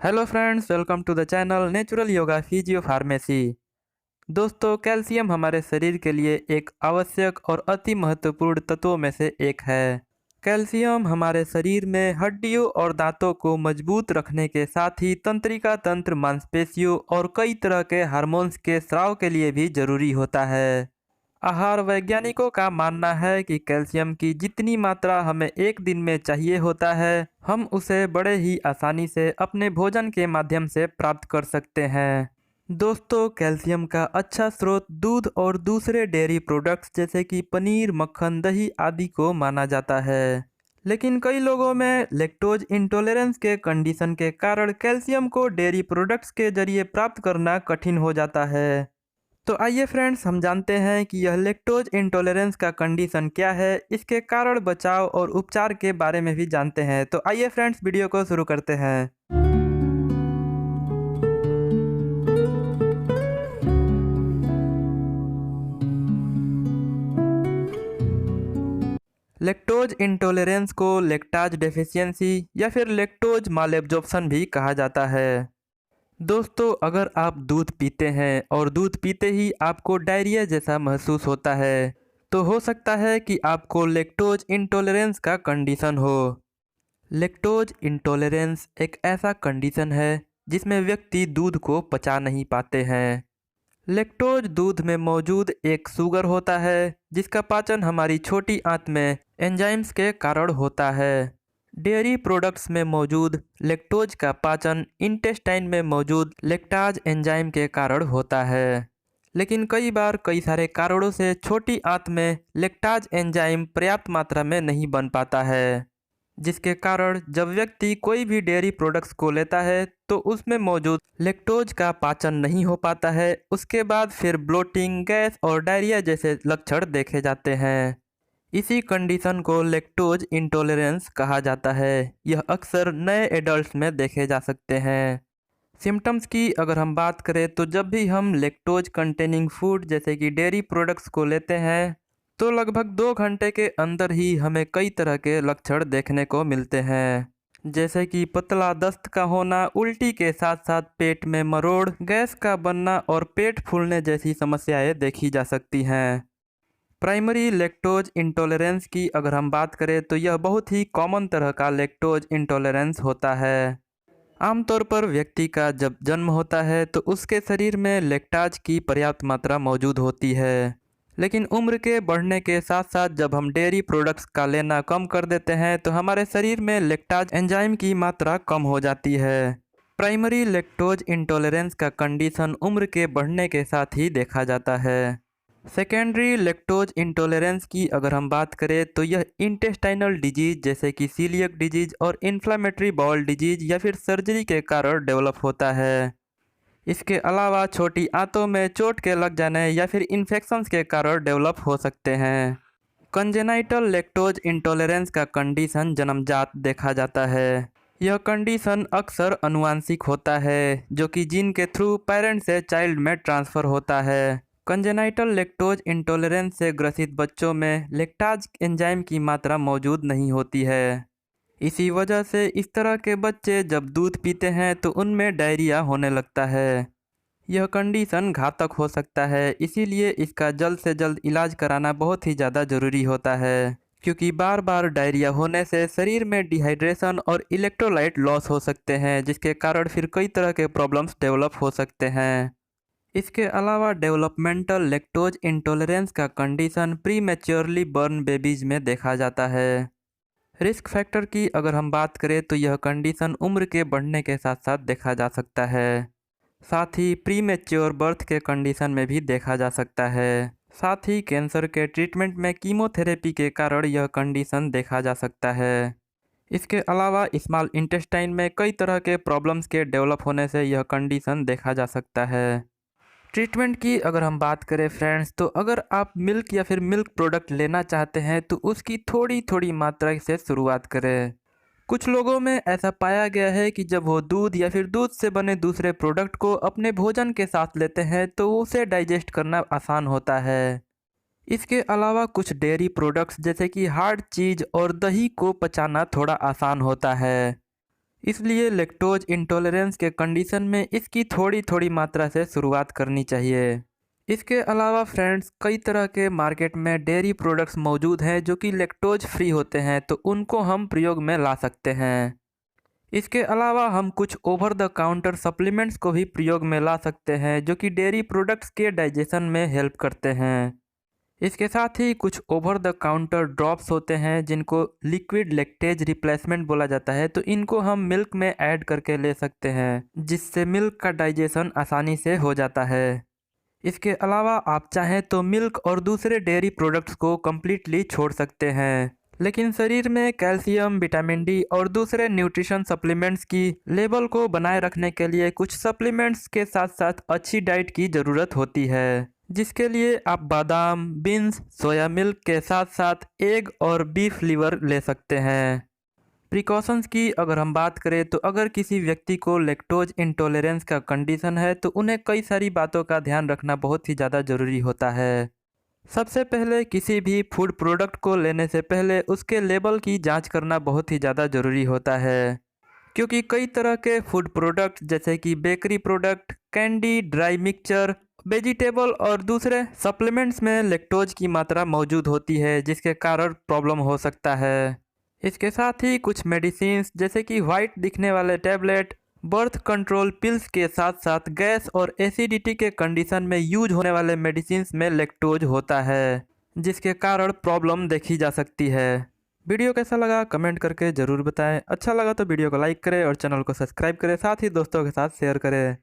Hello friends, welcome to the channel natural yoga physio pharmacy. दोस्तों, calcium हमारे शरीर के लिए एक आवश्यक और अति महत्वपूर्ण तत्वों में से एक है। कैल्शियम हमारे शरीर में हड्डियों और दांतों को मजबूत रखने के साथ ही तंत्रिका तंत्र, मांसपेशियों और कई तरह के हार्मोन्स के स्राव के लिए भी जरूरी होता है। आहार वैज्ञानिकों का मानना है कि कैल्शियम की जितनी मात्रा हमें एक दिन में चाहिए होता है, हम उसे बड़े ही आसानी से अपने भोजन के माध्यम से प्राप्त कर सकते हैं। दोस्तों, कैल्शियम का अच्छा स्रोत दूध और दूसरे डेयरी प्रोडक्ट्स जैसे कि पनीर, मक्खन, दही आदि को माना जाता है। लेकिन कई लोगों में लैक्टोज इंटॉलरेंस के कंडीशन के कारण कैल्शियम को डेयरी प्रोडक्ट्स के जरिए प्राप्त करना कठिन हो जाता है। तो आइए फ्रेंड्स, हम जानते हैं कि यह लैक्टोज इंटॉलरेंस का कंडीशन क्या है, इसके कारण, बचाव और उपचार के बारे में भी जानते हैं। तो आइए फ्रेंड्स, वीडियो को शुरू करते हैं। लैक्टोज इंटॉलरेंस को लैक्टाज डेफिशिएंसी या फिर लैक्टोज मालएब्जॉर्प्शन भी कहा जाता है। दोस्तों, अगर आप दूध पीते हैं और दूध पीते ही आपको डायरिया जैसा महसूस होता है, तो हो सकता है कि आपको लैक्टोज इंटॉलरेंस का कंडीशन हो। लैक्टोज इंटॉलरेंस एक ऐसा कंडीशन है जिसमें व्यक्ति दूध को पचा नहीं पाते हैं। लैक्टोज दूध में मौजूद एक शुगर होता है जिसका पाचन हमारी छोटी आंत में एंजाइम्स के कारण होता है। डेयरी प्रोडक्ट्स में मौजूद लैक्टोज का पाचन इंटेस्टाइन में मौजूद लैक्टाज एंजाइम के कारण होता है। लेकिन कई बार कई सारे कारणों से छोटी आंत में लैक्टाज एंजाइम पर्याप्त मात्रा में नहीं बन पाता है, जिसके कारण जब व्यक्ति कोई भी डेयरी प्रोडक्ट्स को लेता है तो उसमें मौजूद लैक्टोज का पाचन नहीं हो पाता है। उसके बाद फिर ब्लोटिंग, गैस और डायरिया जैसे लक्षण देखे जाते हैं। इसी कंडीशन को लैक्टोज इंटॉलरेंस कहा जाता है। यह अक्सर नए एडल्ट्स में देखे जा सकते हैं। सिम्टम्स की अगर हम बात करें तो जब भी हम लैक्टोज कंटेनिंग फूड जैसे कि डेयरी प्रोडक्ट्स को लेते हैं, तो लगभग 2 घंटे के अंदर ही हमें कई तरह के लक्षण देखने को मिलते हैं, जैसे कि पतला दस्त का होना, उल्टी के साथ साथ पेट में मरोड़, गैस का बनना और पेट फूलने जैसी समस्याएं देखी जा सकती हैं। प्राइमरी लैक्टोज इंटॉलरेंस की अगर हम बात करें तो यह बहुत ही कॉमन तरह का लैक्टोज इंटॉलरेंस होता है। आमतौर पर व्यक्ति का जब जन्म होता है तो उसके शरीर में लैक्टाज की पर्याप्त मात्रा मौजूद होती है। लेकिन उम्र के बढ़ने के साथ साथ जब हम डेयरी प्रोडक्ट्स का लेना कम कर देते हैं तो हमारे शरीर में लैक्टाज एंजाइम की मात्रा कम हो जाती है। प्राइमरी लैक्टोज इंटॉलरेंस का कंडीशन उम्र के बढ़ने के साथ ही देखा जाता है। सेकेंडरी लैक्टोज इंटॉलरेंस की अगर हम बात करें तो यह इंटेस्टाइनल डिजीज जैसे कि सीलियक डिजीज और इन्फ्लामेटरी बाउल डिजीज या फिर सर्जरी के कारण डेवलप होता है। इसके अलावा छोटी आंतों में चोट के लग जाने या फिर इन्फेक्शंस के कारण डेवलप हो सकते हैं। कंजेनाइटल लैक्टोज इंटॉलरेंस का कंडीशन जन्मजात देखा जाता है। यह कंडीशन अक्सर आनुवांशिक होता है, जो कि जीन के थ्रू पेरेंट से चाइल्ड में ट्रांसफ़र होता है। कंजेनाइटल लैक्टोज इंटॉलरेंस से ग्रसित बच्चों में लैक्टाज एंजाइम की मात्रा मौजूद नहीं होती है। इसी वजह से इस तरह के बच्चे जब दूध पीते हैं तो उनमें डायरिया होने लगता है। यह कंडीशन घातक हो सकता है, इसीलिए इसका जल्द से जल्द इलाज कराना बहुत ही ज़्यादा ज़रूरी होता है, क्योंकि बार बार डायरिया होने से शरीर में डिहाइड्रेशन और इलेक्ट्रोलाइट लॉस हो सकते हैं, जिसके कारण फिर कई तरह के प्रॉब्लम्स डेवलप हो सकते हैं। इसके अलावा डेवलपमेंटल लैक्टोज इंटॉलरेंस का condition pre maturely burn babies में देखा जाता है। रिस्क फैक्टर की अगर हम बात करें तो यह कंडीशन उम्र के बढ़ने के साथ साथ देखा जा सकता है। साथ ही प्री मैच्योर बर्थ के कंडीशन में भी देखा जा सकता है। साथ ही कैंसर के ट्रीटमेंट में कीमोथेरेपी के कारण यह कंडीशन देखा जा सकता है। इसके अलावा स्मॉल इंटेस्टाइन में कई तरह के प्रॉब्लम्स के डेवलप होने से यह कंडीशन देखा जा सकता है। ट्रीटमेंट की अगर हम बात करें फ्रेंड्स, तो अगर आप मिल्क या फिर मिल्क प्रोडक्ट लेना चाहते हैं तो उसकी थोड़ी थोड़ी मात्रा से शुरुआत करें। कुछ लोगों में ऐसा पाया गया है कि जब वो दूध या फिर दूध से बने दूसरे प्रोडक्ट को अपने भोजन के साथ लेते हैं तो उसे डाइजेस्ट करना आसान होता है। इसके अलावा कुछ डेयरी प्रोडक्ट्स जैसे कि हार्ड चीज़ और दही को पचाना थोड़ा आसान होता है। इसलिए लैक्टोज इंटॉलरेंस के कंडीशन में इसकी थोड़ी थोड़ी मात्रा से शुरुआत करनी चाहिए। इसके अलावा फ्रेंड्स, कई तरह के मार्केट में डेयरी प्रोडक्ट्स मौजूद हैं जो कि लैक्टोज फ्री होते हैं, तो उनको हम प्रयोग में ला सकते हैं। इसके अलावा हम कुछ ओवर द काउंटर सप्लीमेंट्स को भी प्रयोग में ला सकते हैं जो कि डेयरी प्रोडक्ट्स के डाइजेशन में हेल्प करते हैं। इसके साथ ही कुछ ओवर द काउंटर ड्रॉप्स होते हैं जिनको लिक्विड लैक्टेज रिप्लेसमेंट बोला जाता है, तो इनको हम मिल्क में ऐड करके ले सकते हैं जिससे मिल्क का डाइजेशन आसानी से हो जाता है। इसके अलावा आप चाहें तो मिल्क और दूसरे डेयरी प्रोडक्ट्स को कम्प्लीटली छोड़ सकते हैं, लेकिन शरीर में कैल्शियम, विटामिन डी और दूसरे न्यूट्रिशन सप्लीमेंट्स की लेवल को बनाए रखने के लिए कुछ सप्लीमेंट्स के साथ साथ अच्छी डाइट की ज़रूरत होती है, जिसके लिए आप बादाम, बीन्स, सोया मिल्क के साथ साथ एग और बीफ लिवर ले सकते हैं। प्रिकॉशंस की अगर हम बात करें तो अगर किसी व्यक्ति को लैक्टोज इंटॉलरेंस का कंडीशन है तो उन्हें कई सारी बातों का ध्यान रखना बहुत ही ज़्यादा ज़रूरी होता है। सबसे पहले किसी भी फूड प्रोडक्ट को लेने से पहले उसके लेबल की जांच करना बहुत ही ज़्यादा ज़रूरी होता है, क्योंकि कई तरह के फूड प्रोडक्ट जैसे कि bakery product, candy, dry mixture, vegetable और दूसरे सप्लीमेंट्स में लैक्टोज की मात्रा मौजूद होती है जिसके कारण प्रॉब्लम हो सकता है। इसके साथ ही कुछ मेडिसिन्स जैसे कि वाइट दिखने वाले टैबलेट, बर्थ कंट्रोल पिल्स के साथ साथ गैस और एसिडिटी के कंडीशन में यूज होने वाले मेडिसिन्स में लैक्टोज होता है जिसके कारण प्रॉब्लम देखी जा सकती है। वीडियो कैसा लगा कमेंट करके ज़रूर बताएं। अच्छा लगा तो वीडियो को लाइक करें और चैनल को सब्सक्राइब करें, साथ ही दोस्तों के साथ शेयर करें।